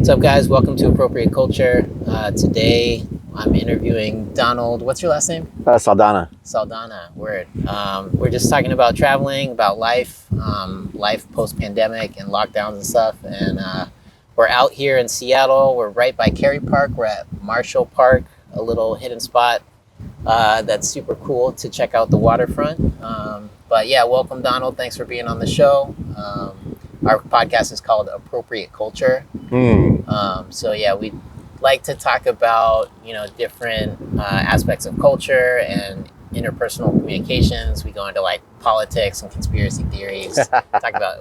What's up, guys? Welcome to Appropriate Culture. Today, I'm interviewing Donald. What's your last name? Saldana. Saldana. Word. We're just talking about traveling, about life, life post-pandemic and lockdowns and stuff. And we're out here in Seattle. We're right by Cary Park. We're at Marshall Park, a little hidden spot that's super cool to check out the waterfront. But yeah, welcome, Donald. Thanks for being on the show. Our podcast is called Appropriate Culture. So yeah, we like to talk about, different aspects of culture and interpersonal communications. We go into like politics and conspiracy theories.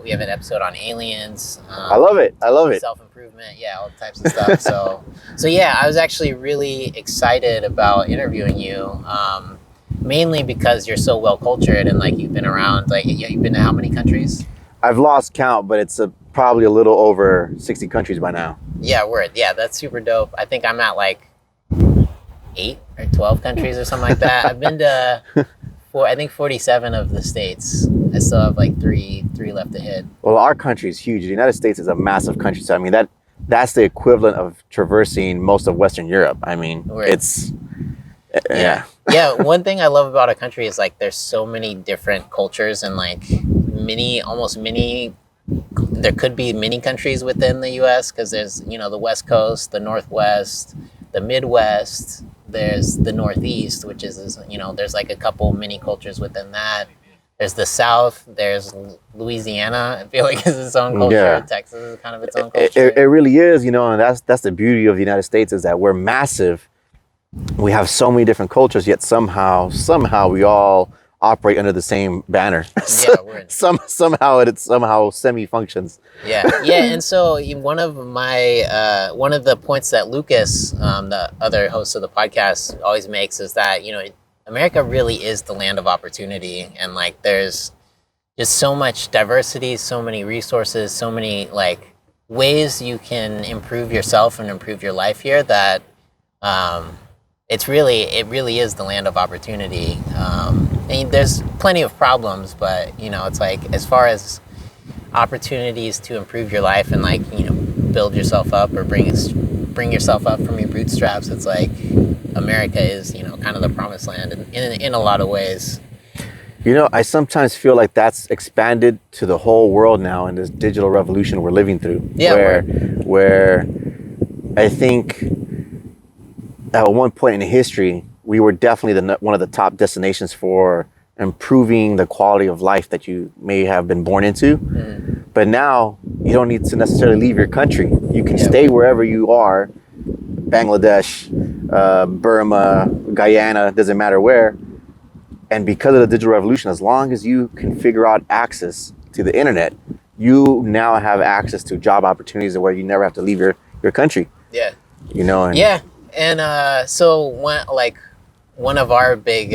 We have an episode on aliens. I love it. Self-improvement. Yeah, all types of stuff. So yeah, I was actually really excited about interviewing you. Mainly because you're so well cultured and like you've been around, like you've been to how many countries? I've lost count, but it's probably a little over 60 countries by now. Yeah, word. Yeah, that's super dope. I think I'm at like 8 or 12 countries or something like that. I've been to 47 of the states. I still have like three left to hit. Well, our country is huge. The United States is a massive country. So I mean that's the equivalent of traversing most of Western Europe. I mean, word. It's yeah. One thing I love about a country is like there's so many different cultures and like there could be many countries within the US because there's, the West Coast, the Northwest, the Midwest, there's the Northeast, which is, there's like a couple mini cultures within that. There's the South, there's Louisiana, I feel like is its own culture. Yeah. Texas is kind of its own culture. It really is, and that's the beauty of the United States is that we're massive. We have so many different cultures, yet somehow we all operate under the same banner. Yeah, somehow semi functions. Yeah, and so one of the points that Lucas, the other host of the podcast, always makes is that America really is the land of opportunity, and like there's just so much diversity, so many resources, so many like ways you can improve yourself and improve your life here that it really is the land of opportunity. And there's plenty of problems, but it's like as far as opportunities to improve your life and like build yourself up or bring yourself up from your bootstraps, it's like America is kind of the promised land in a lot of ways. I sometimes feel like that's expanded to the whole world now in this digital revolution we're living through. Yeah, where I think at one point in history, we were definitely one of the top destinations for improving the quality of life that you may have been born into. But now you don't need to necessarily leave your country. You can stay wherever you are, Bangladesh, Burma, Guyana, doesn't matter where. And because of the digital revolution, as long as you can figure out access to the internet, you now have access to job opportunities where you never have to leave your country. Yeah. And so one of our big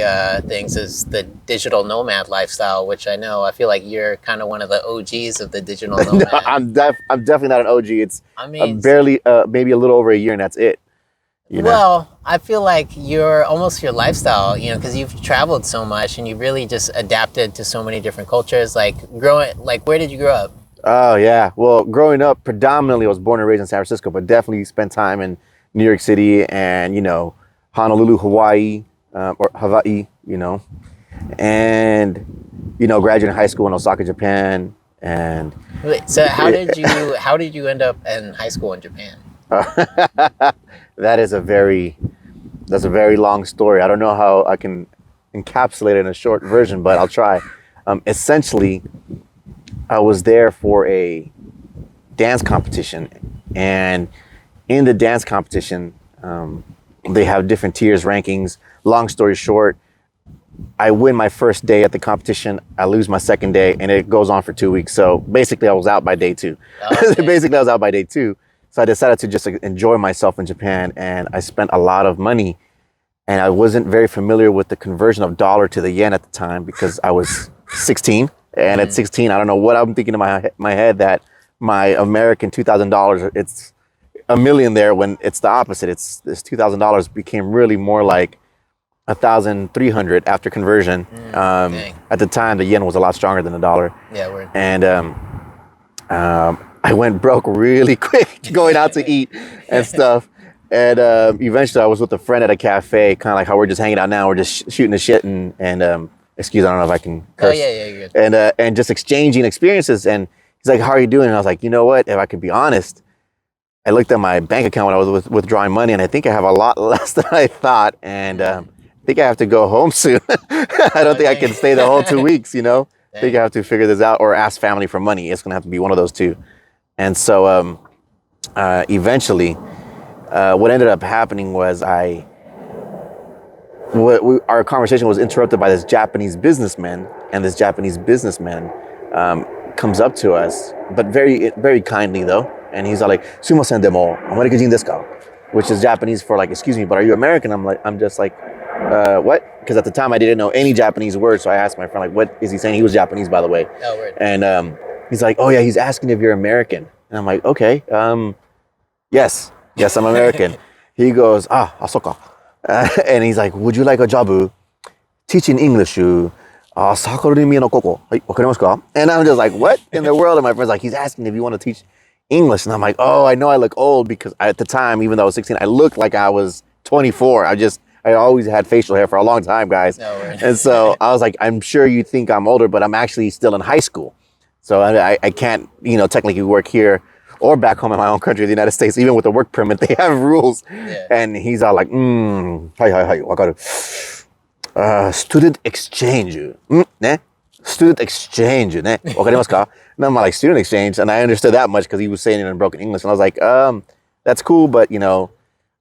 things is the digital nomad lifestyle, which I feel like you're kind of one of the OGs of the digital nomad. No, I'm definitely not an OG. I'm barely, maybe a little over a year, and that's it. Well, I feel like you're almost your lifestyle, because you've traveled so much and you really just adapted to so many different cultures. Like where did you grow up? Oh yeah, well, growing up, predominantly I was born and raised in San Francisco, but definitely spent time in New York City and Honolulu, Hawaii. Or Hawaii, and graduated high school in Osaka, Japan, and. Wait, so how did you end up in high school in Japan? That's a very long story. I don't know how I can encapsulate it in a short version, but I'll try. Essentially, I was there for a dance competition, and in the dance competition, they have different tiers, rankings. Long story short, I win my first day at the competition. I lose my second day, and it goes on for 2 weeks. So basically, I was out by day 2. Okay. So I decided to just enjoy myself in Japan, and I spent a lot of money. And I wasn't very familiar with the conversion of dollar to the yen at the time because I was 16. And at 16, I don't know what I'm thinking in my head that my American $2,000, it's a million there when it's the opposite. It's this $2,000 became really more like 1,300 after conversion. At the time, the yen was a lot stronger than the dollar. Yeah, word. And I went broke really quick going out to eat and stuff. And eventually I was with a friend at a cafe, kind of like how we're just hanging out now. We're just shooting the shit and excuse, I don't know if I can curse. Oh, yeah, you're good. And just exchanging experiences. And he's like, how are you doing? And I was like, you know what? If I could be honest, I looked at my bank account when I was withdrawing money, and I think I have a lot less than I thought. And I think I have to go home soon. I don't think I can stay the whole 2 weeks, you know? I think I have to figure this out or ask family for money. It's going to have to be one of those two. And so eventually, what ended up happening was our conversation was interrupted by this Japanese businessman, and this Japanese businessman comes up to us, but very, very kindly though, and he's all like, "Sumimasen demo, American desu ka?" Which is Japanese for like, "Excuse me, but are you American?" I'm just like, "What?" Because at the time I didn't know any Japanese words, so I asked my friend like, "What is he saying?" He was Japanese, by the way. Oh, weird. And he's like, "Oh yeah, he's asking if you're American," and I'm like, "Okay, yes." Yes, I'm American. He goes, asoka. And he's like, would you like a job teaching English? Sakurimi no koko. Wakarimasu ka? And I'm just like, what in the world? And my friend's like, he's asking if you want to teach English. And I'm like, oh, I know I look old because at the time, even though I was 16, I looked like I was 24. I always had facial hair for a long time, guys. No, and so I was like, I'm sure you think I'm older, but I'm actually still in high school. So I can't, technically work here or back home in my own country, the United States. Even with the work permit, they have rules. Yeah. And he's all like, wakaru. Student exchange. Ne? Student exchange. Ne? Wakarimasu ka? And I'm like, student exchange? And I understood that much because he was saying it in broken English. And I was like, that's cool, but, I'm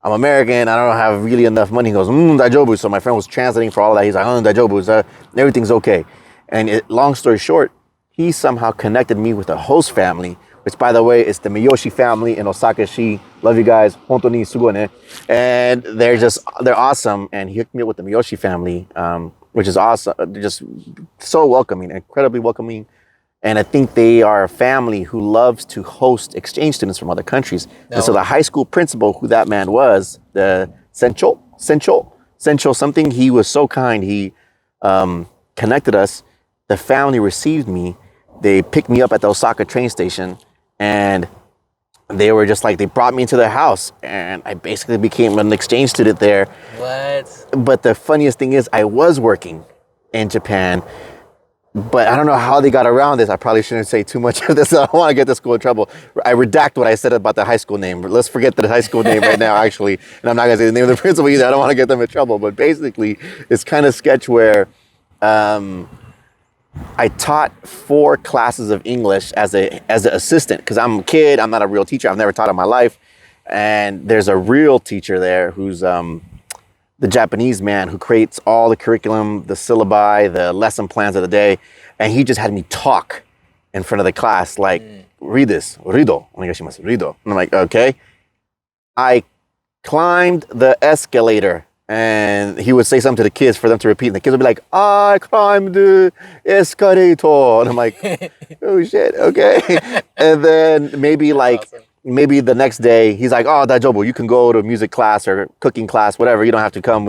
American. I don't have really enough money. He goes, daijoubu. So my friend was translating for all of that. He's like, daijoubu. Everything's okay. And long story short, he somehow connected me with a host family, which, by the way, is the Miyoshi family in Osaka. Love you guys. Hontoni sugoi ne. And they're awesome. And he hooked me up with the Miyoshi family, which is awesome. They're just so welcoming, incredibly welcoming. And I think they are a family who loves to host exchange students from other countries. No. And so the high school principal, who that man was, the Sencho something, he was so kind. He connected us. The family received me. They picked me up at the Osaka train station. And they were just like, they brought me into their house, and I basically became an exchange student there. What? But the funniest thing is I was working in Japan, but I don't know how they got around this. I probably shouldn't say too much of this. I don't want to get the school in trouble. I redact what I said about the high school name. Let's forget the high school name right now, actually. And I'm not going to say the name of the principal either. I don't want to get them in trouble. But basically, it's kind of sketch where I taught 4 classes of English as an assistant because I'm a kid. I'm not a real teacher. I've never taught in my life. And there's a real teacher there who's the Japanese man who creates all the curriculum, the syllabi, the lesson plans of the day. And he just had me talk in front of the class, like, read this, rido, onegaishimasu, rido. And I'm like, okay. I climbed the escalator. And he would say something to the kids for them to repeat. And the kids would be like, I climbed the escalator. And I'm like, oh shit, okay. And then maybe maybe the next day, he's like, oh, daijoubu, you can go to music class or cooking class, whatever. You don't have to come.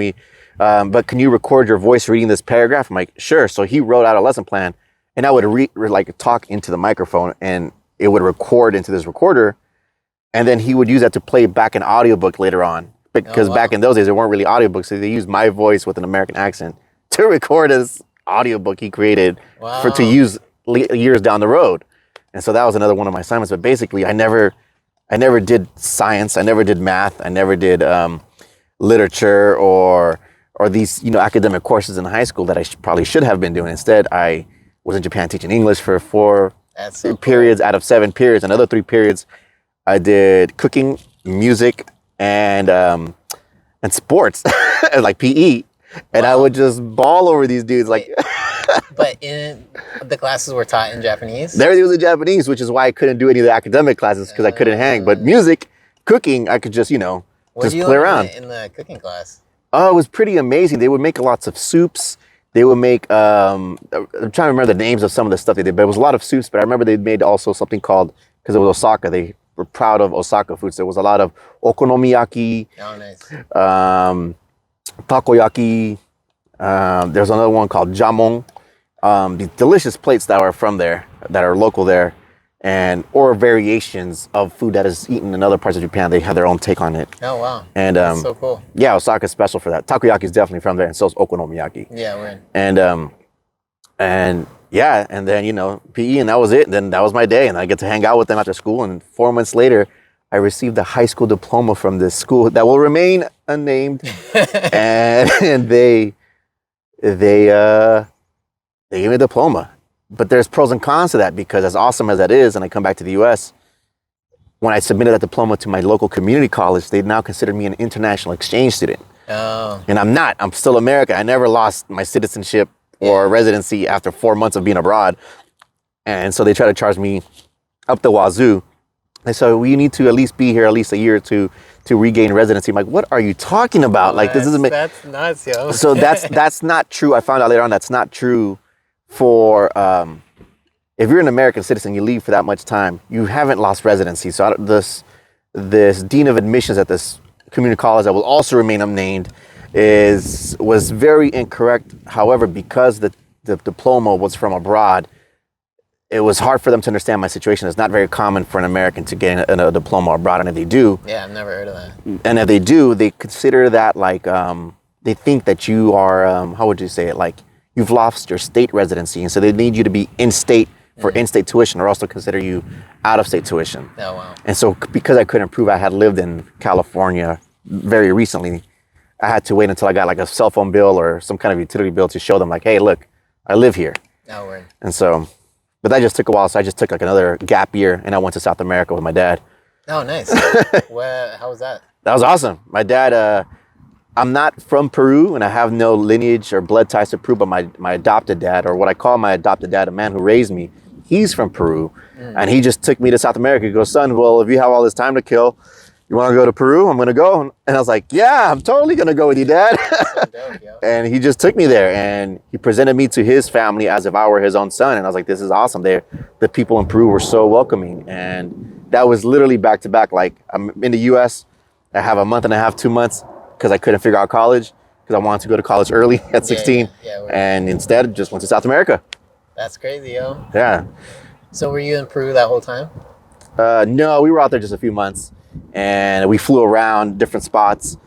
But can you record your voice reading this paragraph? I'm like, sure. So he wrote out a lesson plan, and I would talk into the microphone, and it would record into this recorder. And then he would use that to play back an audiobook later on. Because back in those days, there weren't really audiobooks, so they used my voice with an American accent to record his audiobook he created to use years down the road. And so that was another one of my assignments. But basically, I never did science, I never did math, I never did literature or these academic courses in high school that I probably should have been doing. Instead, I was in Japan teaching English for 4 periods out of 7 periods. Another 3 periods, I did cooking, music, and sports, like PE, and I would just bawl over these dudes. Like, but in the classes were taught in Japanese. Everything was in Japanese, which is why I couldn't do any of the academic classes because I couldn't hang. But music, cooking, I could just just play around. In the cooking class? Oh, it was pretty amazing. They would make lots of soups. They would make. I'm trying to remember the names of some of the stuff they did, but it was a lot of soups. But I remember they made also something called, because it was Osaka. They were proud of Osaka foods. There was a lot of okonomiyaki, takoyaki. There's another one called jamon. These delicious plates that are from there, that are local there. and or variations of food that is eaten in other parts of Japan. They have their own take on it. Oh wow. And That's so cool. yeah, Osaka is special for that. Takoyaki is definitely from there, and so is okonomiyaki. Yeah, we're in. And yeah, and then, you know, PE, and that was it. And then that was my day, and I get to hang out with them after school. And 4 months later, I received a high school diploma from this school that will remain unnamed. and they gave me a diploma. But there's pros and cons to that, because as awesome as that is, and I come back to the US, when I submitted that diploma to my local community college, they now consider me an international exchange student. Oh. And I'm not. I'm still American. I never lost my citizenship or residency after 4 months of being abroad. And so they try to charge me up the wazoo. And so we need to at least be here at least a year to regain residency. I'm like, what are you talking about? Like, this isn't... That's nuts, yo. So that's not true. I found out later on that's not true for... if you're an American citizen, you leave for that much time, you haven't lost residency. So this dean of admissions at this community college that will also remain unnamed was very incorrect. However, because the diploma was from abroad, it was hard for them to understand my situation. It's not very common for an American to get a diploma abroad, and if they do... Yeah, I've never heard of that. And if they do, they consider that like, they think that you are, how would you say it? Like, you've lost your state residency, and so they need you to be in-state for in-state tuition, or also consider you out-of-state tuition. Oh, wow. And so because I couldn't prove I had lived in California very recently, I had to wait until I got like a cell phone bill or some kind of utility bill to show them like, hey, look, I live here. Oh, word. And so, but that just took a while. So I just took like another gap year, and I went to South America with my dad. Oh, nice. How was that? That was awesome. My dad, I'm not from Peru, and I have no lineage or blood ties to Peru, but my adopted dad, or what I call my adopted dad, a man who raised me, he's from Peru. And he just took me to South America. He goes, son, well, if you have all this time to kill, you want to go to Peru? I'm going to go. And I was like, yeah, I'm totally going to go with you, Dad. So dope, yo. And he just took me there, and he presented me to his family as if I were his own son. And I was like, this is awesome. The people in Peru were so welcoming. And that was literally back to back. Like, I'm in the US, I have a month and a half, 2 months, because I couldn't figure out college, because I wanted to go to college early at 16. And instead, just went to South America. That's crazy, yo. Yeah. So were you in Peru that whole time? No, we were out there just a few months, and we flew around different spots,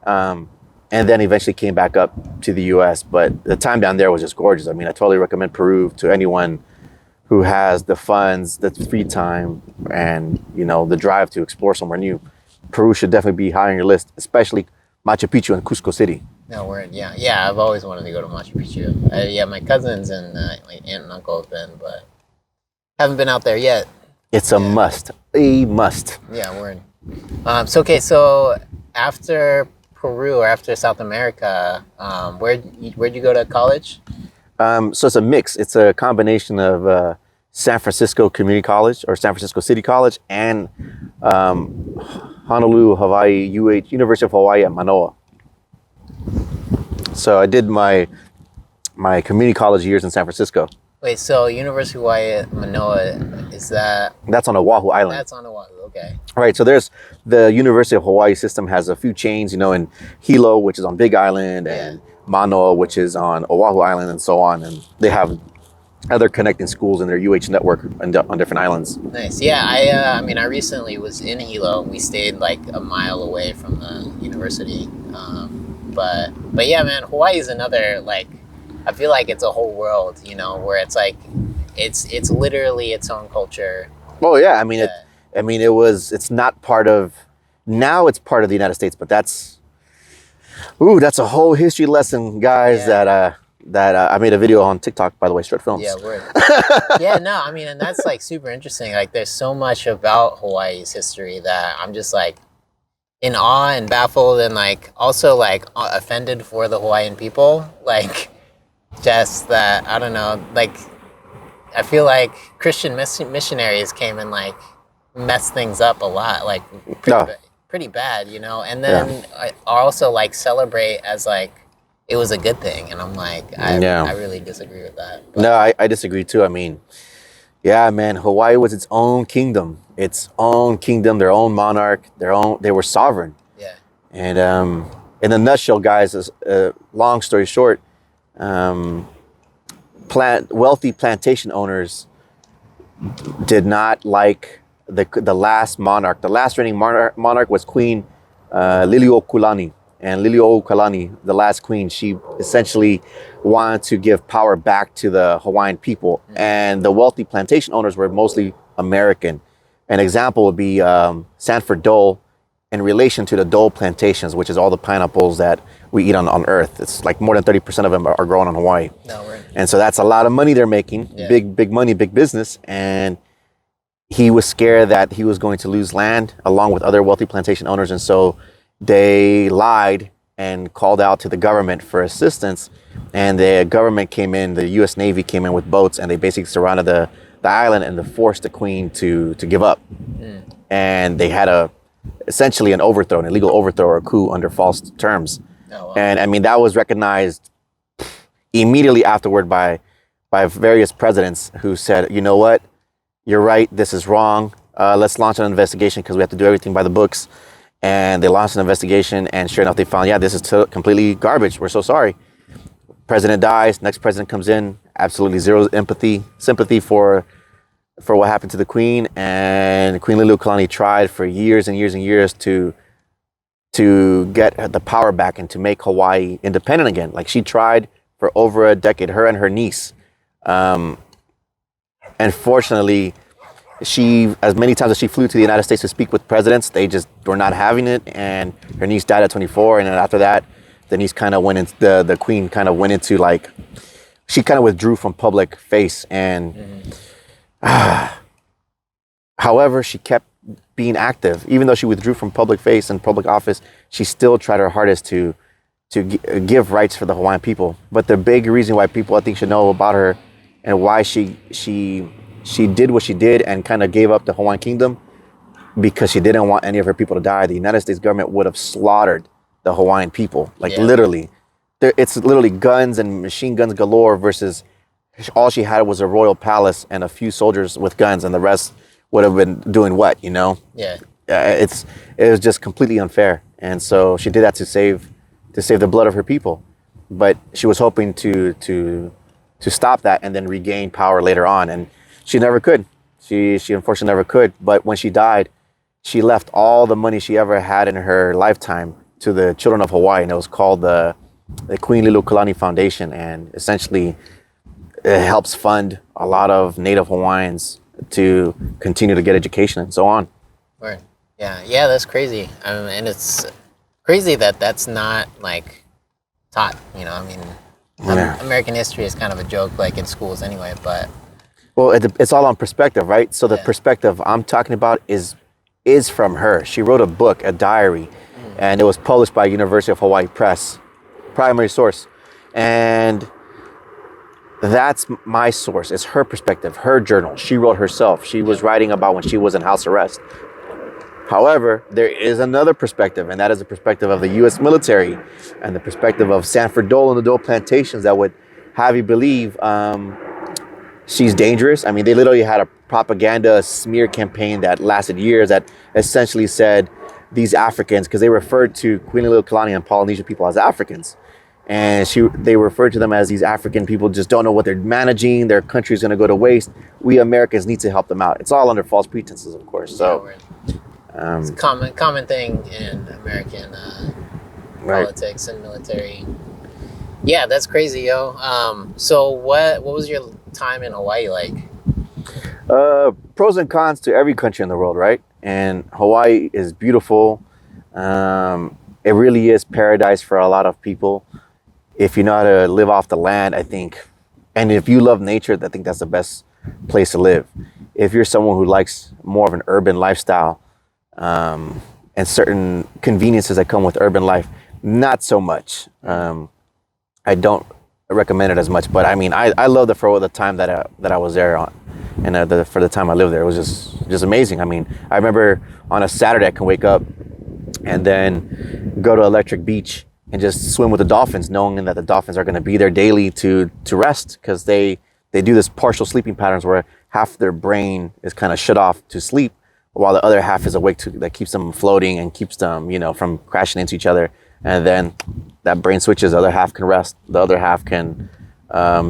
and then eventually came back up to the US. But the time down there was just gorgeous. I mean, I totally recommend Peru to anyone who has the funds, the free time, and, you know, the drive to explore somewhere new. Peru should definitely be high on your list, especially Machu Picchu and Cusco City. No, word. Yeah, I've always wanted to go to Machu Picchu. My cousins and my aunt and uncle have been, but haven't been out there yet. It's a must. Yeah, word. So after Peru or after South America, where'd you go to college? So it's a mix. It's a combination of San Francisco Community College or San Francisco City College and Honolulu, Hawaii, University of Hawaii at Manoa. So I did my community college years in San Francisco. Wait, so University of Hawaii at Manoa, is that... That's on Oahu Island. That's on Oahu, okay. Right, so there's the University of Hawaii system has a few chains, you know, in Hilo, which is on Big Island, and Manoa, which is on Oahu Island, and so on. And they have other connecting schools in their UH network on different islands. Nice. Yeah, I recently was in Hilo. We stayed like a mile away from the university. But yeah, man, Hawaii is another, like, I feel like it's a whole world, you know, where it's like, it's literally its own culture. Oh yeah, I mean, it's not part of, now it's part of the United States, but that's a whole history lesson, guys, that I made a video on TikTok, by the way, Strut Films. Yeah, word. Yeah, no, I mean, and that's like super interesting. Like, there's so much about Hawaii's history that I'm just like in awe and baffled, and like also like offended for the Hawaiian people. Like, just that, I don't know, like, I feel like Christian missionaries came and like messed things up a lot, like pretty bad, you know, and then I also like celebrate as like it was a good thing, and I'm like, I really disagree with that. But. No, I disagree too. I mean, yeah, man, Hawaii was its own kingdom, their own monarch, they were sovereign. Yeah. And in a nutshell, guys, long story short, wealthy plantation owners did not like the last monarch. The last reigning monarch was Queen Liliuokalani. And Liliuokalani, the last queen, she essentially wanted to give power back to the Hawaiian people. And the wealthy plantation owners were mostly American. An example would be Sanford Dole in relation to the Dole plantations, which is all the pineapples that we eat on Earth. It's like more than 30% of them are grown in Hawaii. No, right. And so that's a lot of money they're making. Yeah. Big money, big business. And he was scared that he was going to lose land along with other wealthy plantation owners. And so they lied and called out to the government for assistance. And the government came in, the U.S. Navy came in with boats, and they basically surrounded the island and forced the queen to give up. And they had essentially an overthrow, an illegal overthrow or a coup under false terms. Oh, wow. And I mean, that was recognized immediately afterward by various presidents who said, you know what, you're right, this is wrong. Let's launch an investigation because we have to do everything by the books. And they launched an investigation, and sure enough, they found, yeah, this is completely garbage. We're so sorry. President dies, next president comes in, absolutely zero sympathy for what happened to the queen. And Queen Liliuokalani tried for years and years and years to get the power back and to make Hawaii independent again. Like, she tried for over a decade, her and her niece. Unfortunately, she, as many times as she flew to the United States to speak with presidents, they just were not having it. And her niece died at 24. And then after that, the niece kind of went into, the queen kind of went into, like, she kind of withdrew from public face. And however, she kept being active. Even though she withdrew from public face and public office, she still tried her hardest to give rights for the Hawaiian people. But the big reason why people, I think, should know about her and why she did what she did and kind of gave up the Hawaiian kingdom, because she didn't want any of her people to die. The United States government would have slaughtered the Hawaiian people, like, literally. It's literally guns and machine guns galore versus all she had was a royal palace and a few soldiers with guns, and the rest would have been doing what, you know? Yeah. It was just completely unfair. And so she did that to save the blood of her people. But she was hoping to stop that and then regain power later on. And she never could. She unfortunately never could. But when she died, she left all the money she ever had in her lifetime to the children of Hawaii. And it was called the Queen Liliuokalani Foundation. And essentially, it helps fund a lot of Native Hawaiians to continue to get education and so on. Right. Yeah, that's crazy. And it's crazy that that's not, like, taught, you know? I mean, American history is kind of a joke, like, in schools anyway, but... Well, it's all on perspective, right? So the perspective I'm talking about is from her. She wrote a book, a diary, and it was published by University of Hawaii Press, primary source. And that's my source. It's her perspective, her journal. She wrote herself. She was writing about when she was in house arrest. However, there is another perspective, and that is the perspective of the U.S. military and the perspective of Sanford Dole and the Dole plantations that would have you believe she's dangerous. I mean, they literally had a propaganda smear campaign that lasted years that essentially said these Africans, because they referred to Queen Liliuokalani and Polynesian people as Africans. And they referred to them as these African people just don't know what they're managing. Their country's going to go to waste. We Americans need to help them out. It's all under false pretenses, of course. So it's a common thing in American politics and military. Yeah, that's crazy, yo. So what was your time in Hawaii like? Pros and cons to every country in the world, right? And Hawaii is beautiful. It really is paradise for a lot of people. If you know how to live off the land, I think, and if you love nature, I think that's the best place to live. If you're someone who likes more of an urban lifestyle, and certain conveniences that come with urban life, not so much. I don't recommend it as much, but I mean, I loved it for the time that I was there on, and for the time I lived there, it was just amazing. I mean, I remember on a Saturday I can wake up and then go to Electric Beach and just swim with the dolphins, knowing that the dolphins are going to be there daily to rest, because they do this partial sleeping patterns where half their brain is kind of shut off to sleep, while the other half is awake that keeps them floating and keeps them, from crashing into each other. And then that brain switches, the other half can rest, the other half can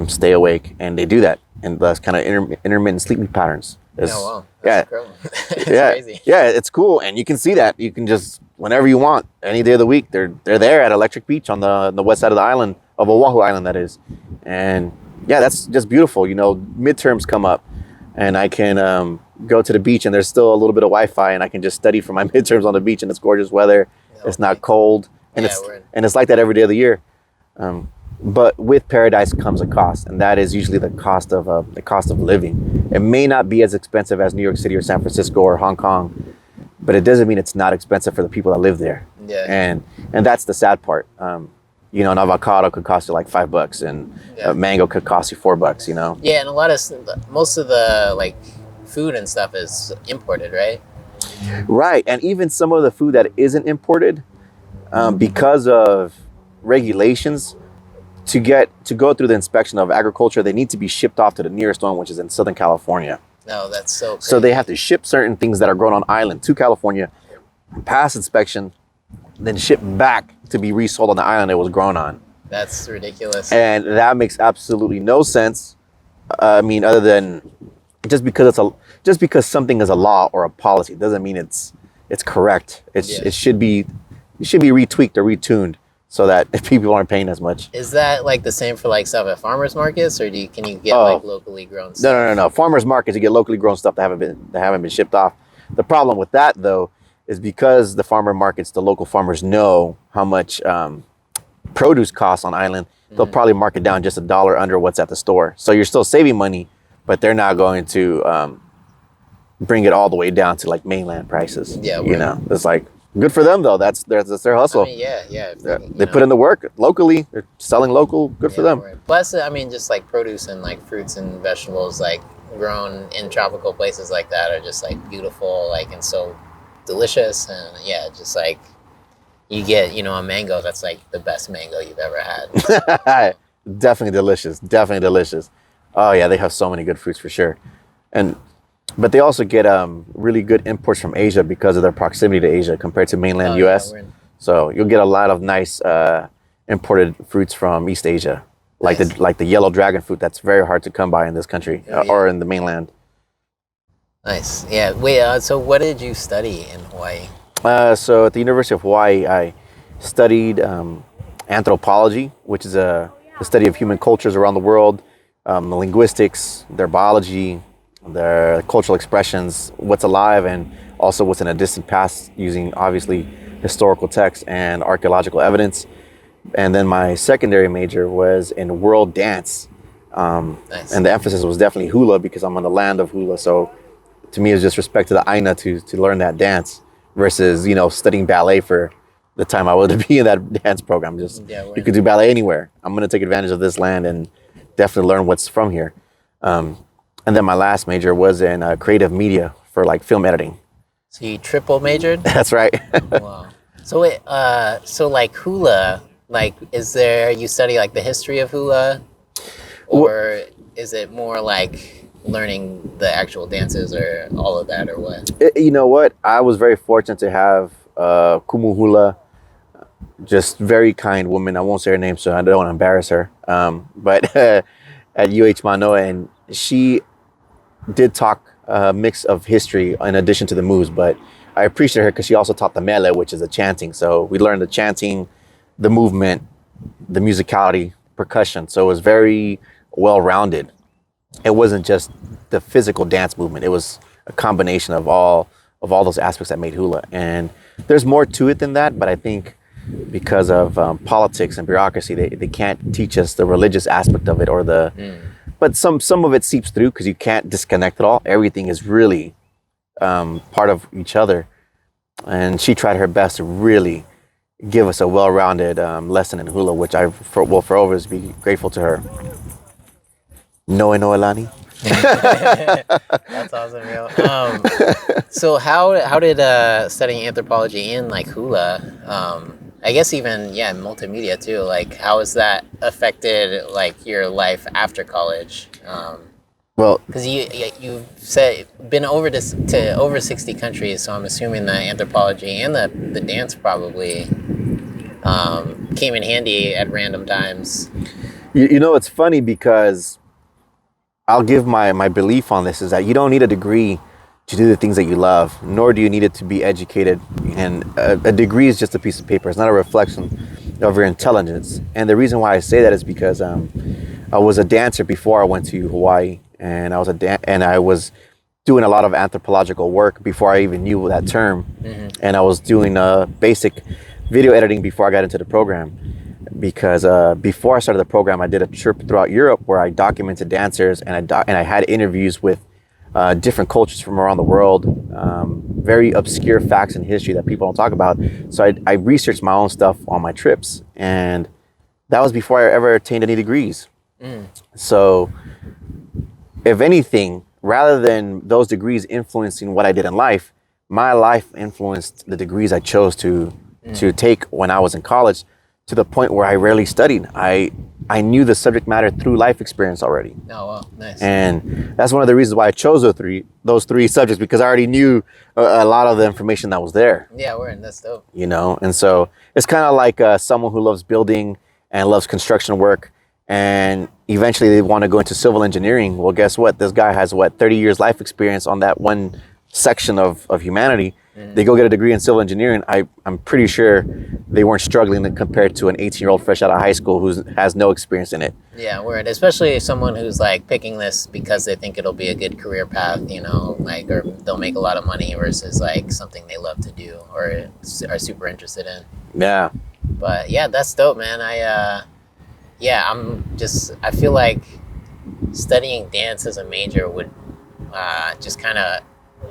stay awake, and they do that. and thus kind of intermittent sleeping patterns. Oh, wow. That's cool. It's crazy. Yeah, it's cool. And you can see that. You can just, whenever you want, any day of the week, they're there at Electric Beach on the west side of the island, of Oahu Island, that is. And yeah, that's just beautiful. You know, midterms come up and I can go to the beach and there's still a little bit of Wi-Fi and I can just study for my midterms on the beach and it's gorgeous weather. Okay. It's not cold. And it's like that every day of the year. But with paradise comes a cost, and that is usually the cost of living. It may not be as expensive as New York City or San Francisco or Hong Kong, but it doesn't mean it's not expensive for the people that live there. Yeah. And that's the sad part. You know, an avocado could cost you like $5, and a mango could cost you $4. You know. Yeah, and most of the like food and stuff is imported, right? Right, and even some of the food that isn't imported, because of regulations. To go through the inspection of agriculture, they need to be shipped off to the nearest one, which is in Southern California. No, that's so crazy. So they have to ship certain things that are grown on island to California, pass inspection, then ship back to be resold on the island it was grown on. That's ridiculous. And that makes absolutely no sense. I mean, other than just because something is a law or a policy doesn't mean it's correct. It should be retweaked or retuned, so that if people aren't paying as much. Is that like the same for like stuff at farmers markets, or can you get like locally grown stuff? No. Farmers markets, you get locally grown stuff that haven't been shipped off. The problem with that though is because the farmer markets, the local farmers know how much produce costs on island. They'll probably mark it down just $1 under what's at the store. So you're still saving money, but they're not going to bring it all the way down to like mainland prices. Yeah, you know, it's like. Good for them though. That's their hustle. I mean, yeah. They put in the work locally. They're selling local. Good for them. Right. Plus, I mean, just like produce and like fruits and vegetables, like grown in tropical places like that, are just like beautiful, like, and so delicious. And yeah, just like you get, you know, a mango that's like the best mango you've ever had. Definitely delicious. Oh yeah, they have so many good fruits for sure, but they also get really good imports from Asia because of their proximity to Asia compared to mainland U.S. So you'll get a lot of nice imported fruits from East Asia, like the yellow dragon fruit that's very hard to come by in this country or in the mainland. Nice. Yeah. Wait. So what did you study in Hawaii? So at the University of Hawaii, I studied anthropology, which is the study of human cultures around the world, the linguistics, their biology, their cultural expressions, what's alive and also what's in a distant past, using obviously historical texts and archaeological evidence. And then my secondary major was in world dance. Nice. And the emphasis was definitely hula because I'm on the land of hula. So to me, it's just respect to the Aina to learn that dance versus, you know, studying ballet for the time I would be in that dance program. You could do ballet anywhere. I'm going to take advantage of this land and definitely learn what's from here. And then my last major was in creative media for like film editing. So you triple majored? That's right. Wow. So wait, so like hula, like you study like the history of hula, or is it more like learning the actual dances or all of that, or what? You know what? I was very fortunate to have Kumu Hula, just very kind woman. I won't say her name, so I don't want to embarrass her. But at UH Manoa, and she did talk a mix of history in addition to the moves, but I appreciate her because she also taught the mele, which is the chanting. So we learned the chanting, the movement, the musicality, percussion. So it was very well-rounded. It wasn't just the physical dance movement. It was a combination of all those aspects that made hula. And there's more to it than that, but I think because of politics and bureaucracy, they can't teach us the religious aspect of it or but some of it seeps through because you can't disconnect it all. Everything is really part of each other. And she tried her best to really give us a well-rounded lesson in hula, which I will for always be grateful to her. Noe Lani. That's awesome, yo. So how did studying anthropology in like hula, I guess even multimedia too, like how has that affected like your life after college? Well, because you've said been over to over 60 countries, so I'm assuming that anthropology and the dance probably came in handy at random times. You know, it's funny because I'll give my belief on this is that you don't need a degree to do the things that you love, nor do you need it to be educated. And a degree is just a piece of paper. It's not a reflection of your intelligence. And the reason why I say that is because I was a dancer before I went to Hawaii, and I was doing a lot of anthropological work before I even knew that term. And I was doing basic video editing before I got into the program. Because before I started the program, I did a trip throughout Europe where I documented dancers, and I had interviews with different cultures from around the world, very obscure facts in history that people don't talk about. So I researched my own stuff on my trips, and that was before I ever attained any degrees. So if anything, rather than those degrees influencing what I did in life, my life influenced the degrees I chose to take when I was in college, to the point where I rarely studied. I knew the subject matter through life experience already. Oh, wow, nice. And that's one of the reasons why I chose those three subjects, because I already knew a lot of the information that was there. Yeah, that's dope. You know, and so it's kind of like someone who loves building and loves construction work, and eventually they want to go into civil engineering. Well, guess what? This guy has 30 years life experience on that one section of humanity. They go get a degree in civil engineering. I'm pretty sure they weren't struggling compared to an 18-year-old fresh out of high school who has no experience in it. Yeah, word. Especially someone who's like picking this because they think it'll be a good career path, you know, like, or they'll make a lot of money versus like something they love to do or are super interested in. Yeah. But yeah, that's dope, man. I feel like studying dance as a major would just kind of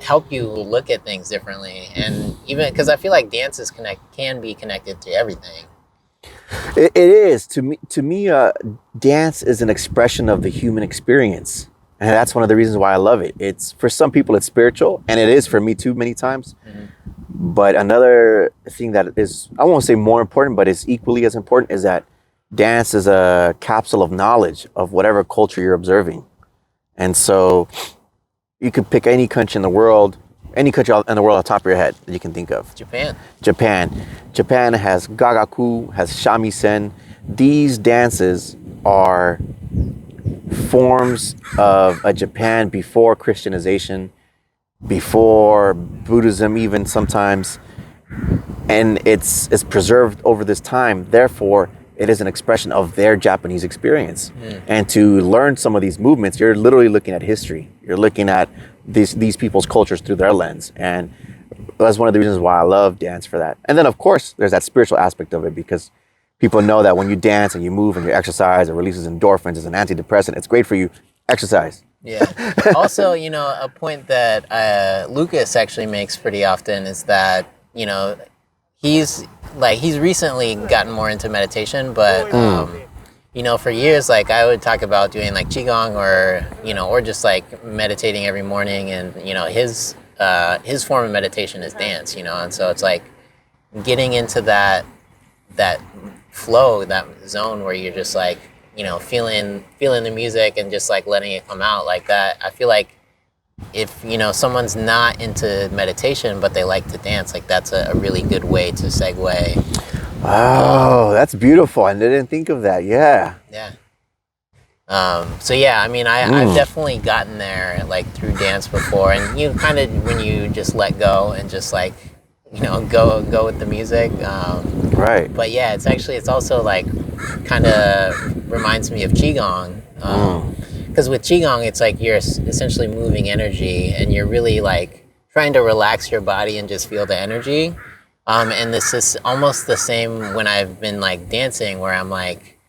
help you look at things differently, and even because I feel like dances can be connected to everything. It is to me. Dance is an expression of the human experience, and that's one of the reasons why I love it. It's, for some people it's spiritual, and it is for me too many times. But another thing that is, I won't say more important, but is equally as important, is that dance is a capsule of knowledge of whatever culture you're observing. And so you could pick any country in the world on the top of your head that you can think of. Japan has gagaku, has shamisen. These dances are forms of a Japan before Christianization, before Buddhism even sometimes, and it's preserved over this time. Therefore, it is an expression of their Japanese experience. And to learn some of these movements, you're literally looking at history. You're looking at these people's cultures through their lens. And that's one of the reasons why I love dance for that. And then, of course, there's that spiritual aspect of it, because people know that when you dance and you move and you exercise, it releases endorphins. It's an antidepressant. It's great for you. Exercise. Yeah. Also, you know, a point that Lucas actually makes pretty often is that, you know, he's recently gotten more into meditation, but you know, for years, like, I would talk about doing like qigong or just like meditating every morning, and you know, his form of meditation is dance, you know, and so it's like getting into that flow, that zone where you're just like, you know, feeling the music and just like letting it come out like that. I feel like if, you know, someone's not into meditation but they like to dance, like that's a really good way to segue. Oh, that's beautiful. I didn't think of that. Yeah. So yeah, I mean, I've definitely gotten there like through dance before, and you kind of, when you just let go and just like, you know, go with the music. Right. But yeah, it's also like kind of reminds me of qigong. Because with qigong, it's like you're essentially moving energy, and you're really like trying to relax your body and just feel the energy. And this is almost the same when I've been like dancing, where I'm like,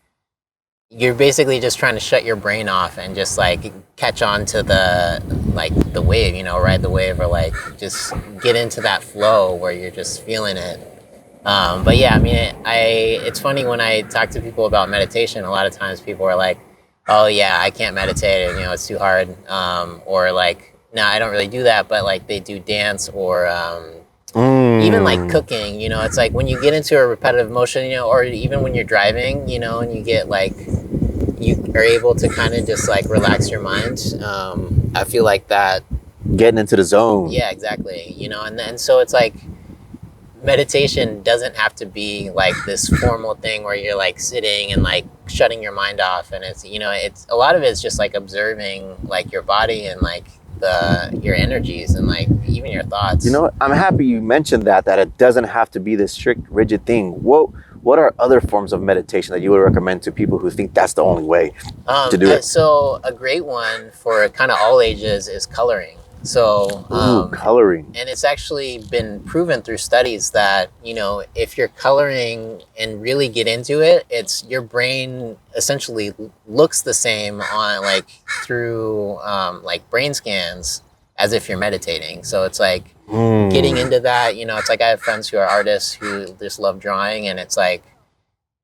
you're basically just trying to shut your brain off and just like catch on to the wave, you know, ride the wave, or like just get into that flow where you're just feeling it. But yeah, I mean, it's funny when I talk to people about meditation, a lot of times people are like, oh yeah, I can't meditate, you know, it's too hard. Or like, no, I don't really do that, but like they do dance or even like cooking, you know, it's like when you get into a repetitive motion, you know, or even when you're driving, you know, and you get like, you are able to kind of just like relax your mind. I feel like that. Getting into the zone. Yeah, exactly. You know, and so it's like meditation doesn't have to be like this formal thing where you're like sitting and like shutting your mind off, and it's, you know, it's a lot of it's just like observing like your body and like your energies and like even your thoughts. You know what? I'm happy you mentioned that it doesn't have to be this strict, rigid thing. What are other forms of meditation that you would recommend to people who think that's the only way to do it? So a great one for kind of all ages is coloring. So coloring. And it's actually been proven through studies that, you know, if you're coloring and really get into it, it's your brain essentially looks the same on like through like brain scans as if you're meditating. So it's like getting into that, you know, it's like I have friends who are artists who just love drawing, and it's like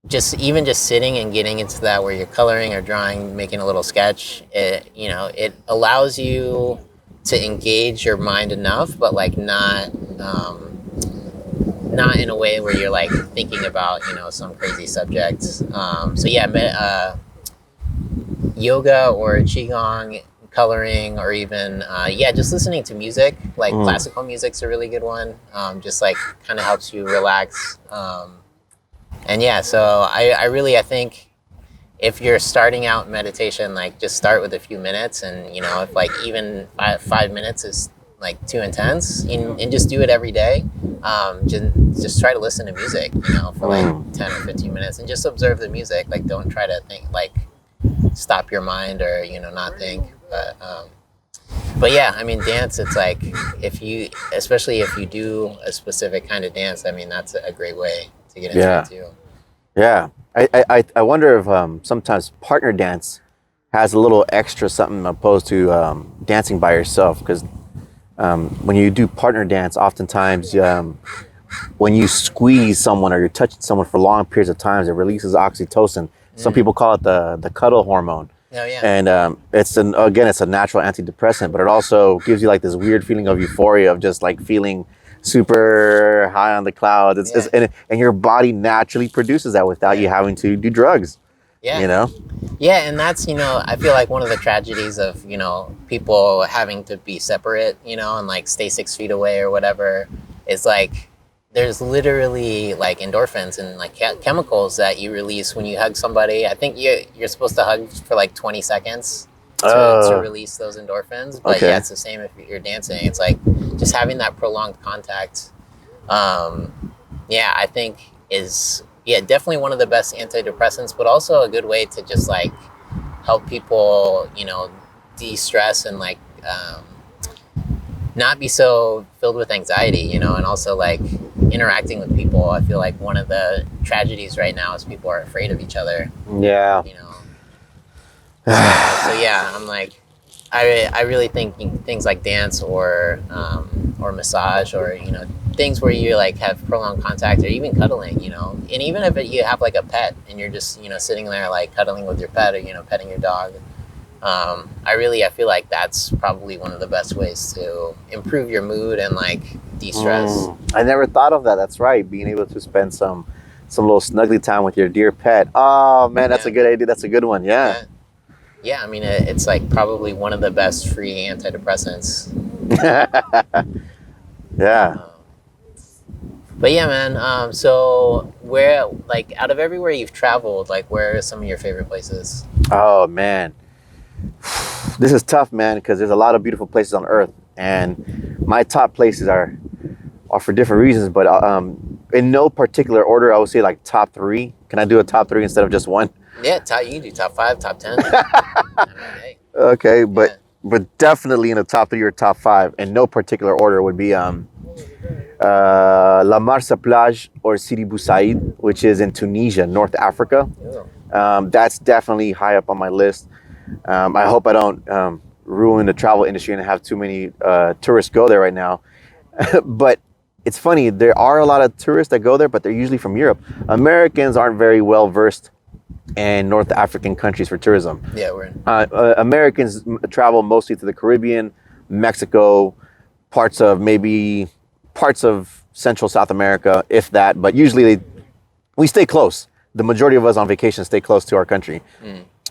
just sitting and getting into that where you're coloring or drawing, making a little sketch, it, you know, it allows you to engage your mind enough, but like not in a way where you're like thinking about, you know, some crazy subject. So yeah, yoga or qigong, coloring, or even just listening to music, like classical music's a really good one. Just like kind of helps you relax. And yeah, so I think if you're starting out meditation, like just start with a few minutes, and you know, if like even 5 minutes is like too intense, and just do it every day. Just try to listen to music, you know, for like 10 or 15 minutes, and just observe the music. Like don't try to think, like stop your mind or, you know, not think. But yeah, I mean, dance, it's like especially if you do a specific kind of dance, I mean, that's a great way to get into it too. Yeah. I wonder if sometimes partner dance has a little extra something opposed to dancing by yourself, because when you do partner dance, oftentimes when you squeeze someone or you're touching someone for long periods of time, it releases oxytocin. Some people call it the cuddle hormone. Oh, yeah. And it's a natural antidepressant, but it also gives you like this weird feeling of euphoria of just like feeling super high on the clouds. And your body naturally produces that without you having to do drugs. Yeah. You know? Yeah, and that's, you know, I feel like one of the tragedies of, you know, people having to be separate, you know, and like stay 6 feet away or whatever, is like there's literally like endorphins and like chemicals that you release when you hug somebody. I think you're supposed to hug for like 20 seconds to release those endorphins. But yeah, it's the same if you're dancing. It's like just having that prolonged contact. I think is definitely one of the best antidepressants, but also a good way to just like help people, you know, de-stress and like not be so filled with anxiety, you know, and also like interacting with people. I feel like one of the tragedies right now is people are afraid of each other. Yeah. You know. So yeah, I'm like, I really think things like dance or massage, or, you know, things where you like have prolonged contact, or even cuddling, you know, and even if you have like a pet and you're just, you know, sitting there like cuddling with your pet, or, you know, petting your dog. I feel like that's probably one of the best ways to improve your mood and like de-stress. I never thought of that. That's right. Being able to spend some little snuggly time with your dear pet. Oh man, that's a good idea. That's a good one. Yeah. Yeah, I mean, it's like probably one of the best free antidepressants. Yeah. But yeah, man. So where, like, out of everywhere you've traveled, like, where are some of your favorite places? Oh man, this is tough, man, because there's a lot of beautiful places on Earth, and my top places are for different reasons. But in no particular order, I would say like top 3. Can I do a top 3 instead of just one? Yeah, you can do top 5, top 10. Okay, but definitely in the top 3 or top 5, in no particular order, would be La Marsa Plage or Sidi Bou Said, which is in Tunisia, North Africa. That's definitely high up on my list. I hope I don't ruin the travel industry and have too many tourists go there right now. But it's funny, there are a lot of tourists that go there, but they're usually from Europe. Americans aren't very well versed in North African countries for tourism. Yeah, we're in. Americans travel mostly to the Caribbean, Mexico, parts of Central South America, if that. But usually we stay close. The majority of us on vacation stay close to our country.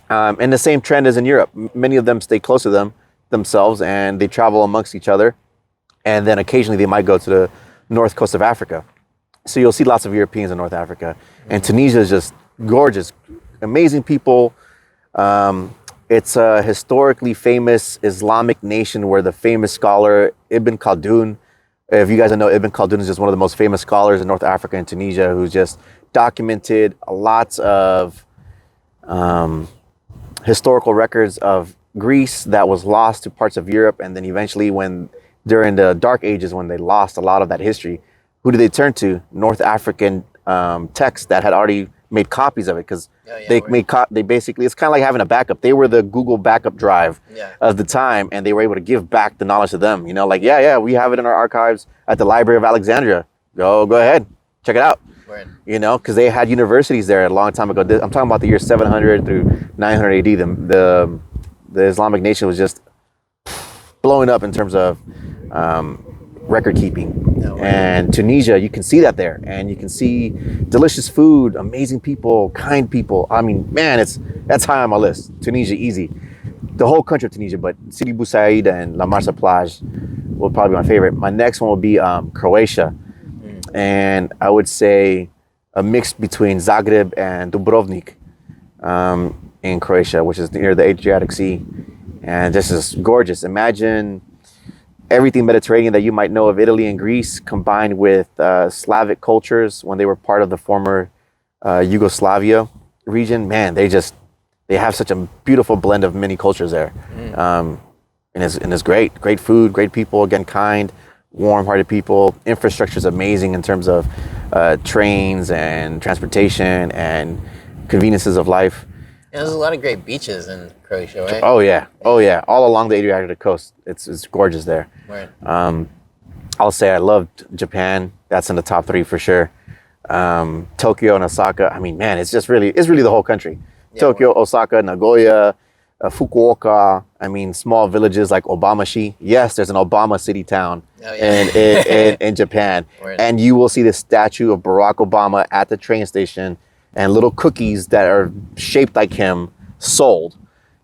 And the same trend is in Europe. Many of them stay close to themselves, and they travel amongst each other. And then occasionally they might go to the north coast of Africa. So you'll see lots of Europeans in North Africa. And Tunisia is just gorgeous, amazing people. It's a historically famous Islamic nation where the famous scholar Ibn Khaldun, if you guys don't know, Ibn Khaldun is just one of the most famous scholars in North Africa and Tunisia, who's just documented lots of historical records of Greece that was lost to parts of Europe. And then eventually during the Dark Ages, when they lost a lot of that history, who did they turn to? North African texts that had already made copies of it, because they basically, it's kind of like having a backup. They were the Google backup drive of the time, and they were able to give back the knowledge to them. You know, like, we have it in our archives at the Library of Alexandria. Go ahead, check it out. Right. You know, because they had universities there a long time ago. I'm talking about the year 700 through 900 AD. The Islamic nation was just blowing up in terms of record keeping. And Tunisia, you can see that there, and you can see delicious food, amazing people, kind people. I mean, man, that's high on my list. Tunisia, easy. The whole country of Tunisia, but Sidi Bou Said and La Marsa Plage will probably be my favorite. My next one will be Croatia, and I would say a mix between Zagreb and Dubrovnik in Croatia, which is near the Adriatic Sea, and this is gorgeous. Imagine everything Mediterranean that you might know of Italy and Greece combined with Slavic cultures when they were part of the former Yugoslavia region. Man, they have such a beautiful blend of many cultures there. And it's great food, great people, again, kind, warm-hearted people. Infrastructure is amazing in terms of trains and transportation and conveniences of life. And there's a lot of great beaches in Croatia, right? Oh yeah, all along the Adriatic coast. It's gorgeous there. Right. I'll say I loved Japan. That's in the top 3 for sure. Tokyo and Osaka. I mean, man, it's really the whole country. Yeah, Tokyo, Osaka, Nagoya, Fukuoka. I mean, small villages like Obamashi. Yes, there's an Obama city town in Japan. Right. And you will see the statue of Barack Obama at the train station, and little cookies that are shaped like him sold.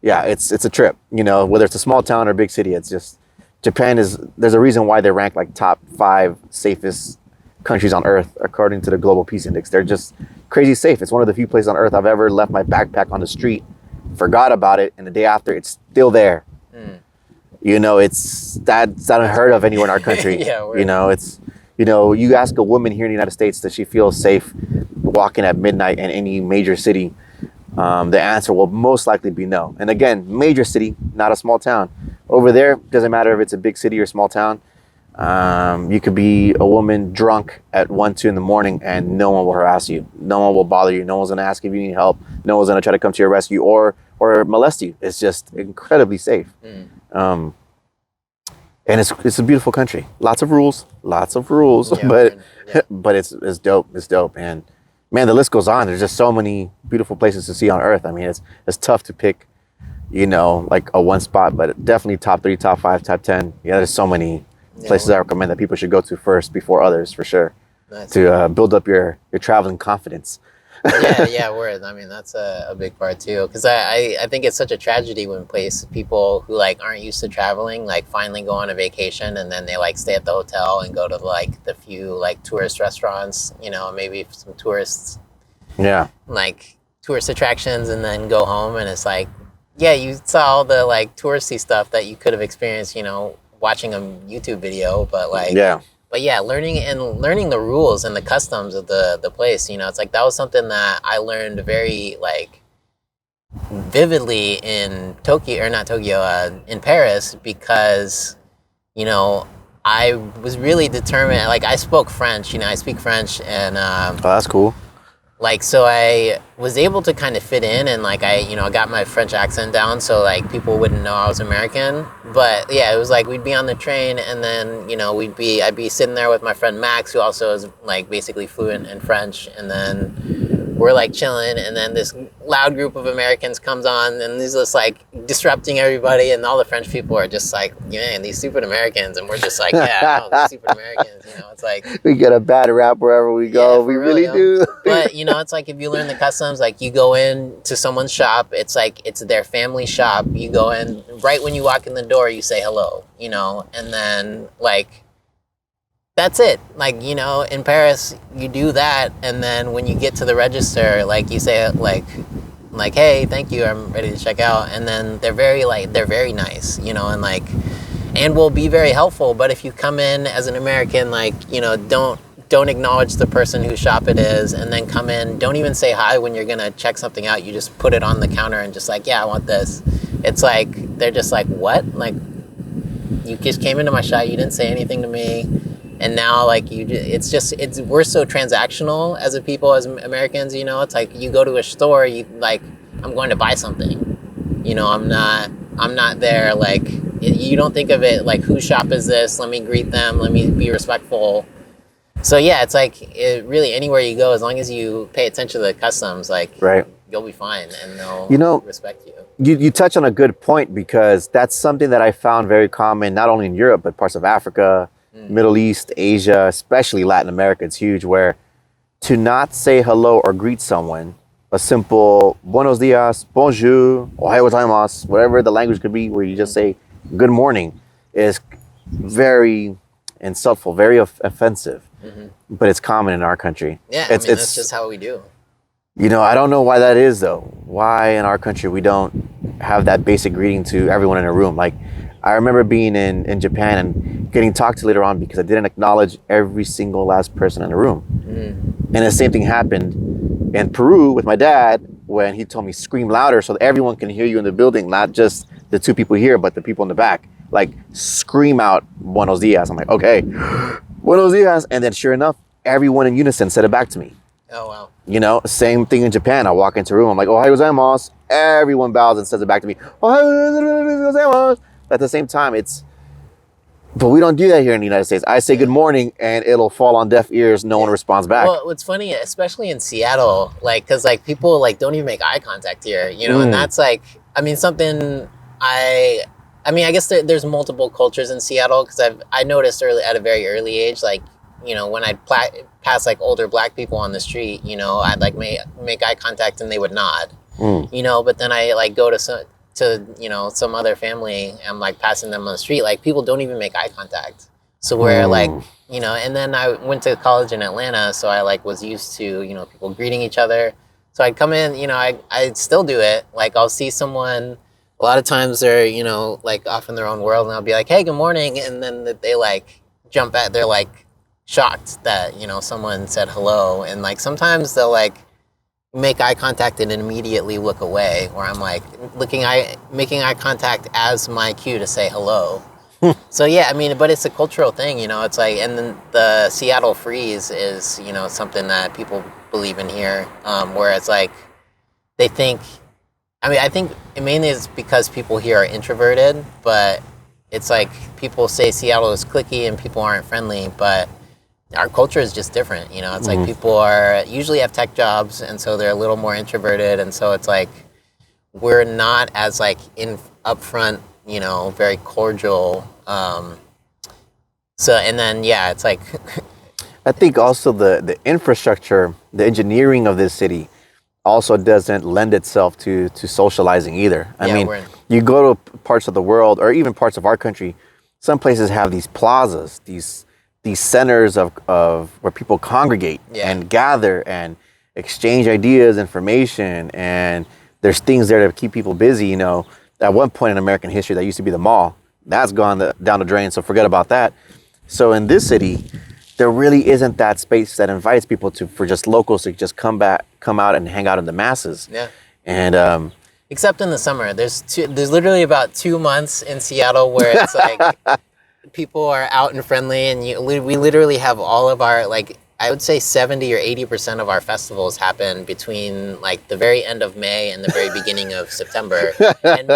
Yeah, it's a trip, you know, whether it's a small town or big city. It's just, there's a reason why they rank like top 5 safest countries on earth according to the Global Peace Index. They're just crazy safe. It's one of the few places on earth I've ever left my backpack on the street, forgot about it, and the day after it's still there. You know, that's unheard of anywhere in our country. You know, you ask a woman here in the United States, does she feel safe walking at midnight in any major city? The answer will most likely be no. And again, major city, not a small town. Over there, doesn't matter if it's a big city or small town. You could be a woman drunk at 1, 2 in the morning and no one will harass you. No one will bother you. No one's going to ask if you need help. No one's going to try to come to your rescue or molest you. It's just incredibly safe. And it's a beautiful country. Lots of rules, but it's dope. It's dope. And man, the list goes on. There's just so many beautiful places to see on earth. I mean, it's tough to pick, you know, like a one spot, but definitely top 3, top 5, top 10. Yeah, there's so many places I recommend that people should go to first before others, for sure. Nice. To build up your traveling confidence. Word. I mean, that's a big part too, because I think it's such a tragedy when people who like aren't used to traveling like finally go on a vacation and then they like stay at the hotel and go to like the few like tourist restaurants, you know, maybe some tourists, like tourist attractions, and then go home and it's like, you saw all the like touristy stuff that you could have experienced, you know, watching a YouTube video, but like learning the rules and the customs of the place, you know, it's like that was something that I learned very like vividly in in Paris, because, you know, I was really determined. Like I spoke French, you know, I speak French, and that's cool. Like, so I was able to kind of fit in, and like I got my French accent down, so like people wouldn't know I was American. But yeah, it was like we'd be on the train, and then, you know, I'd be sitting there with my friend Max, who also is like basically fluent in French, and then we're like chilling, and then this loud group of Americans comes on, and he's just like disrupting everybody, and all the French people are just like, man, these stupid Americans, and we're just like, these stupid Americans, you know, it's like we get a bad rap wherever we go. We really do. But you know, it's like if you learn the customs, like you go in to someone's shop, it's like it's their family shop. You go in right when you walk in the door, you say hello, you know, and then like that's it. Like, you know, in Paris, you do that, and then when you get to the register, like, you say, like, hey, thank you, I'm ready to check out. And then they're very nice, you know, and like, and will be very helpful. But if you come in as an American, like, you know, don't acknowledge the person whose shop it is, and then come in, don't even say hi when you're gonna check something out. You just put it on the counter and just like, yeah, I want this. It's like, they're just like, what? Like, you just came into my shop, you didn't say anything to me. And now, like, we're so transactional as a people, as Americans, you know. It's like, you go to a store, you like, I'm going to buy something, you know. I'm not there, like, you don't think of it like, whose shop is this? Let me greet them, let me be respectful. So yeah, it's like, really anywhere you go, as long as you pay attention to the customs, like, Right. you'll be fine, and they'll, You know, respect you. You touch on a good point, because that's something that I found very common, not only in Europe, but parts of Africa, Middle East, Asia, especially Latin America. It's huge, where to not say hello or greet someone, a simple buenos dias, bonjour, ohayo gozaimasu, whatever the language could be, where you just say good morning, is very insultful, very offensive. But it's common in our country. Yeah, it's that's just how we do. You know, I don't know why that is, though. Why in our country we don't have that basic greeting to everyone in a room. Like, I remember being in Japan and getting talked to later on because I didn't acknowledge every single last person in the room. And the same thing happened in Peru with my dad, when he told me scream louder so that everyone can hear you in the building, not just the two people here, but the people in the back. Like, scream out buenos dias. I'm like, okay, buenos dias. And then sure enough, everyone in unison said it back to me. Oh, wow. You know, same thing in Japan. I walk into a room, I'm like, ohayo gozaimasu. Everyone bows and says it back to me. Ohayo gozaimasu. At the same time, but we don't do that here in the United States. I say good morning and it'll fall on deaf ears. No one responds back. Well, what's funny, especially in Seattle, like, because like, people like don't even make eye contact here, you know, and that's like, I mean, something I guess there's multiple cultures in Seattle, because I noticed at a very early age, like, you know, when I'd pass like older black people on the street, you know, I'd like make eye contact and they would nod, you know, but then I like go to you know, some other family, and I'm like passing them on the street, like, people don't even make eye contact. So we're like, you know, and then I went to college in Atlanta, so I like was used to, you know, people greeting each other. So I'd come in, you know, I still do it. Like, I'll see someone, a lot of times they're, you know, like off in their own world, and I'll be like, hey, good morning. And then they like jump at, they're like shocked that, you know, someone said hello. And like, sometimes they'll like make eye contact and immediately look away, where I'm like making eye contact as my cue to say hello. So yeah, I mean, but it's a cultural thing, you know. It's like, and then the Seattle freeze is, you know, something that people believe in here, where it's like, they think, I mean, I think it mainly is because people here are introverted, but it's like, people say Seattle is cliquey and people aren't friendly, but our culture is just different, you know. It's like, people usually have tech jobs, and so they're a little more introverted, and so it's like, we're not as like upfront, you know, very cordial. So, and then yeah, it's like, I think also the infrastructure, the engineering of this city also doesn't lend itself to socializing either. I mean, you go to parts of the world, or even parts of our country, some places have these plazas, these centers of where people congregate and gather and exchange ideas, information, and there's things there to keep people busy. You know, at one point in American history, that used to be the mall. That's gone down the drain, so forget about that. So in this city, there really isn't that space that invites people for just locals to just come out and hang out in the masses. Yeah. And except in the summer, there's literally about 2 months in Seattle where it's like people are out and friendly, and we literally have all of our, like, I would say 70 or 80% of our festivals happen between like the very end of May and the very beginning of September. And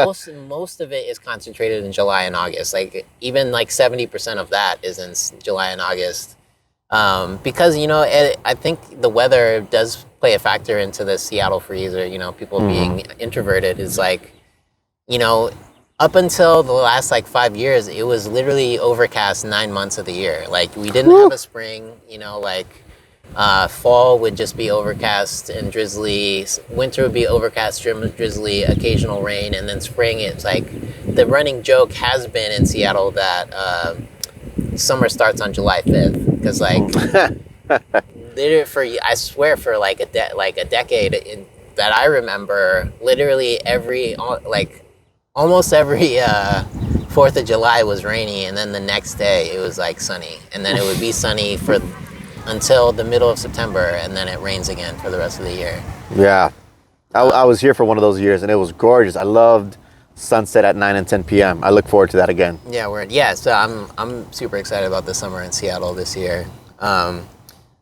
most of it is concentrated in July and August. Like, even like 70% of that is in July and August. Because, you know, I think the weather does play a factor into the Seattle freeze, or, you know, people being introverted is like, you know, up until the last like 5 years, it was literally overcast 9 months of the year. Like, we didn't have a spring, you know, like fall would just be overcast and drizzly. Winter would be overcast, drizzly, occasional rain. And then spring, it's like, the running joke has been in Seattle that summer starts on July 5th because like literally for I swear for like a decade that I remember, literally almost every 4th of July was rainy, and then the next day it was like sunny, and then it would be sunny for until the middle of September, and then it rains again for the rest of the year. Yeah. I was here for one of those years, and it was gorgeous. I loved sunset at 9 and 10 p.m. I look forward to that again. Yeah, so I'm super excited about the summer in Seattle this year.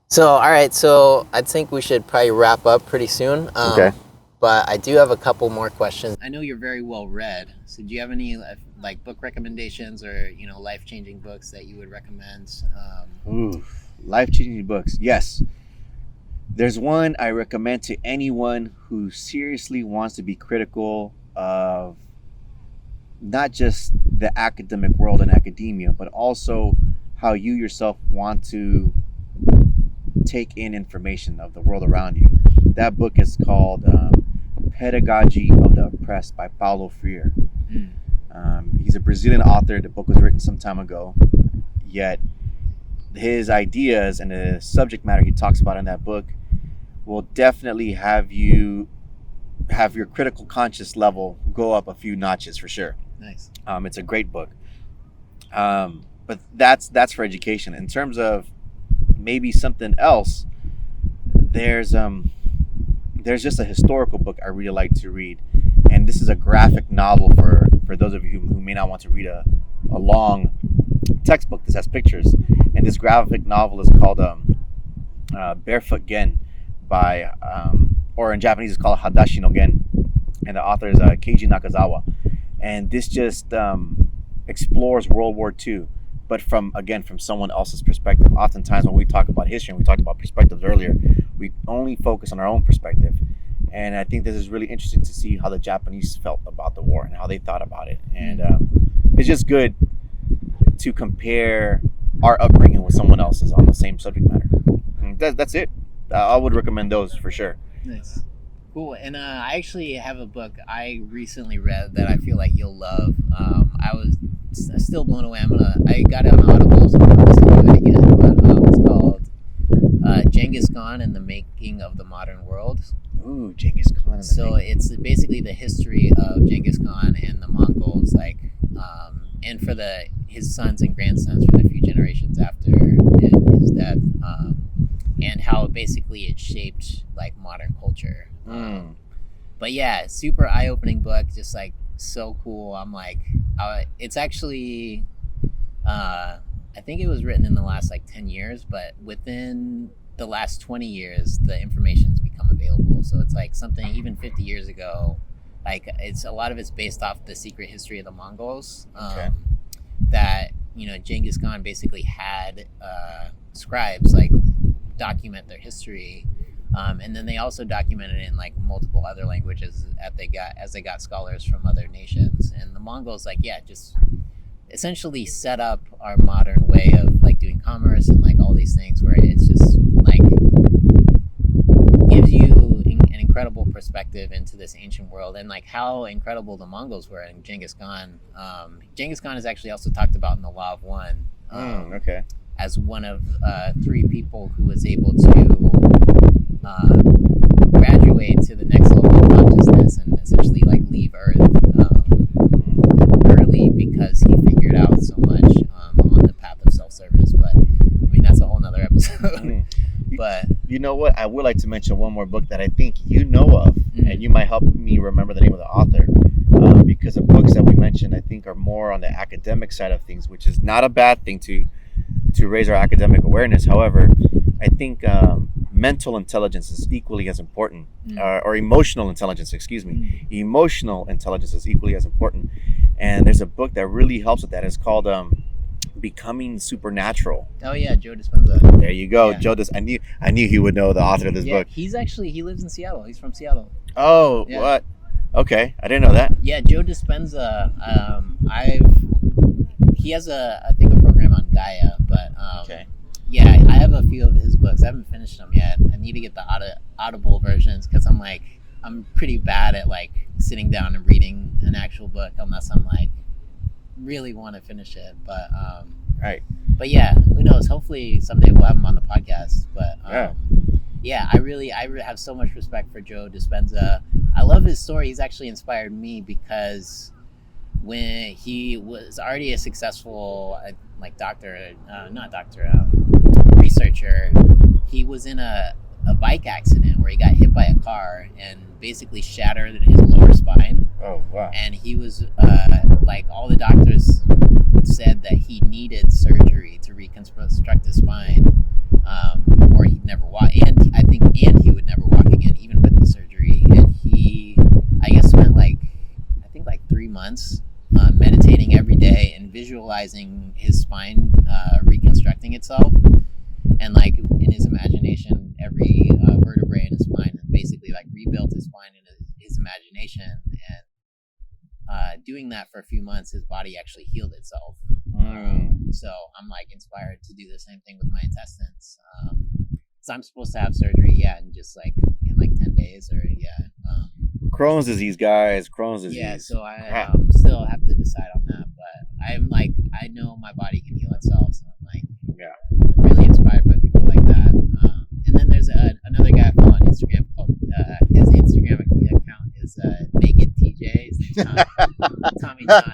So all right, so I think we should probably wrap up pretty soon. Okay. But I do have a couple more questions. I know you're very well read, so do you have any like book recommendations or life-changing books that you would recommend? Ooh, life-changing books. Yes. There's one I recommend to anyone who seriously wants to be critical of not just the academic world and academia, but also how you yourself want to take in information of the world around you. That book is called Pedagogy of the Oppressed by Paulo Freire. He's a Brazilian author. The book was written some time ago, yet his ideas and the subject matter he talks about in that book will definitely have your critical conscious level go up a few notches for sure. Nice. It's a great book. But that's for education. In terms of maybe something else, there's just a historical book I really like to read, and this is a graphic novel for those of you who may not want to read a long textbook. This has pictures, and this graphic novel is called Barefoot Gen by or in Japanese it's called Hadashi no Gen, and the author is Keiji Nakazawa, and this just explores World War II, but from someone else's perspective. Oftentimes when we talk about history, and we talked about perspectives earlier, we only focus on our own perspective. And I think this is really interesting to see how the Japanese felt about the war and how they thought about it. And it's just good to compare our upbringing with someone else's on the same subject matter. And that's it. I would recommend those for sure. Nice. Cool. And I actually have a book I recently read that I feel like you'll love. I was still blown away. I got it on Audible, so I'm going to listen to it again. But it's called Genghis Khan and the Making of the Modern World. Ooh, Genghis Khan. So it's basically the history of Genghis Khan and the Mongols, and for his sons and grandsons for the few generations after his death, and how basically it shaped like modern culture. But yeah, super eye-opening book, just like so cool. I'm like, it's actually, I think it was written in the last like 10 years, but within the last 20 years, the information's become available. So it's like something even 50 years ago, like a lot of it's based off the secret history of the Mongols. That Genghis Khan basically had scribes like document their history, and then they also documented it in like multiple other languages as they got scholars from other nations. And the Mongols just essentially set up our modern way of like doing commerce and like all these things, where it's just like gives you an incredible perspective into this ancient world, and like how incredible the Mongols were. And Genghis Khan is actually also talked about in the Law of One. As one of 3 people who was able to graduate to the next level of consciousness and essentially like leave Earth early because he figured out so much on the path of self-service. But I mean, that's a whole nother episode. But you know what? I would like to mention one more book that I think you know of, and you might help me remember the name of the author, because the books that we mentioned, I think, are more on the academic side of things, which is not a bad thing to raise our academic awareness. However, I think mental intelligence is equally as important, or emotional intelligence, Emotional intelligence is equally as important. And there's a book that really helps with that. It's called Becoming Supernatural. Oh yeah, Joe Dispenza. There you go. Yeah. I knew he would know the author of this book. He lives in Seattle. He's from Seattle. Oh, yeah. What? Okay, I didn't know that. Yeah, Joe Dispenza. He has I think a program on Gaia, but yeah, I have a few of his books. I haven't finished them yet. I need to get the Audible versions because I'm pretty bad at like sitting down and reading an actual book unless I'm like really want to finish it, but Right. but yeah, who knows? Hopefully someday we'll have him on the podcast. But I have so much respect for Joe Dispenza. I love his story. He's actually inspired me because when he was already a successful researcher, he was in a bike accident where he got hit by a car and basically shattered his lower spine. Oh, wow. And he was all the doctors said that he needed surgery to reconstruct his spine, or he'd never walk. And he would never walk again, even with the surgery. And he, I guess, spent like 3 months meditating every day and visualizing his spine reconstructing itself. And like in his imagination, every vertebrae in his spine basically like rebuilt his spine in his imagination. And doing that for a few months, his body actually healed itself. So I'm like inspired to do the same thing with my intestines. So I'm supposed to have surgery, in just like in 10 days or Crohn's disease, guys. Crohn's disease. Yeah, so I still have to decide on that, but I'm like, I know my body can heal itself, so I'm like, really inspired by people like that. And then there's another guy I follow on Instagram called his Instagram account is Naked TJ. His name's Tommy John.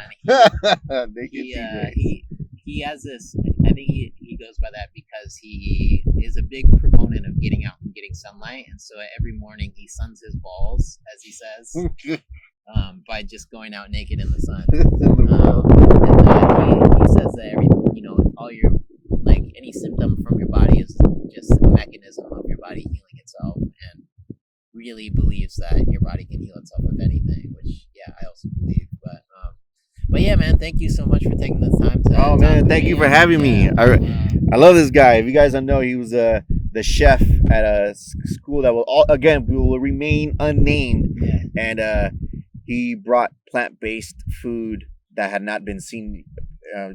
He has this. I think he goes by that because he is a big proponent of getting out and getting sunlight, and so every morning he suns his balls, as he says, by just going out naked in the sun. And he says that all your any symptom from your body is just a mechanism of your body healing itself, and really believes that your body can heal itself of anything, which I also believe. But yeah, man, thank you so much for taking the time to. Oh man, thank you for having me. I love this guy. If you guys don't know, he was the chef at a school that will remain unnamed, and he brought plant-based food that had not been seen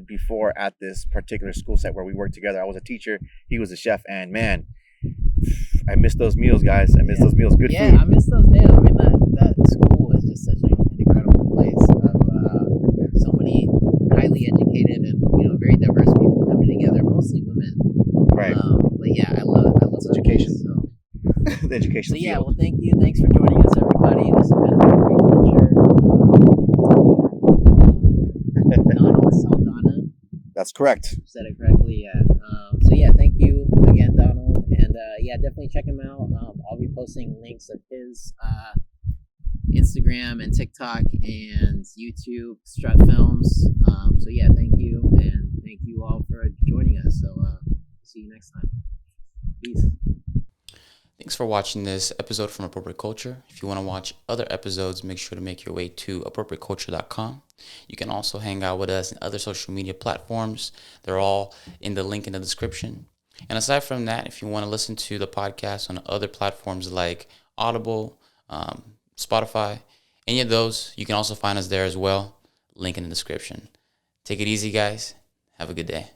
before at this particular school site where we worked together. I was a teacher, he was a chef, and man, I miss those meals, guys. I miss those meals. Good food. Yeah, I miss those days. I mean, that school is just such an incredible place of so many highly educated and very diverse people coming together, mostly women. Right. But yeah, I love education. So. The education. So yeah, well, thank you. Thanks for joining us, everybody. This has been Appropriate Culture. Donald Saldana. That's correct. Said it correctly, yeah. So yeah, thank you again, Donald, and definitely check him out. I'll be posting links of his Instagram and TikTok and YouTube, Strut Films. So yeah, thank you, and thank you all for joining us. So see you next time. Peace. Thanks for watching this episode from Appropriate Culture. If you want to watch other episodes, make sure to make your way to appropriateculture.com. You can also hang out with us in other social media platforms. They're all in the link in the description. And aside from that, if you want to listen to the podcast on other platforms like Audible, Spotify, any of those, you can also find us there as well. Link in the description. Take it easy, guys. Have a good day.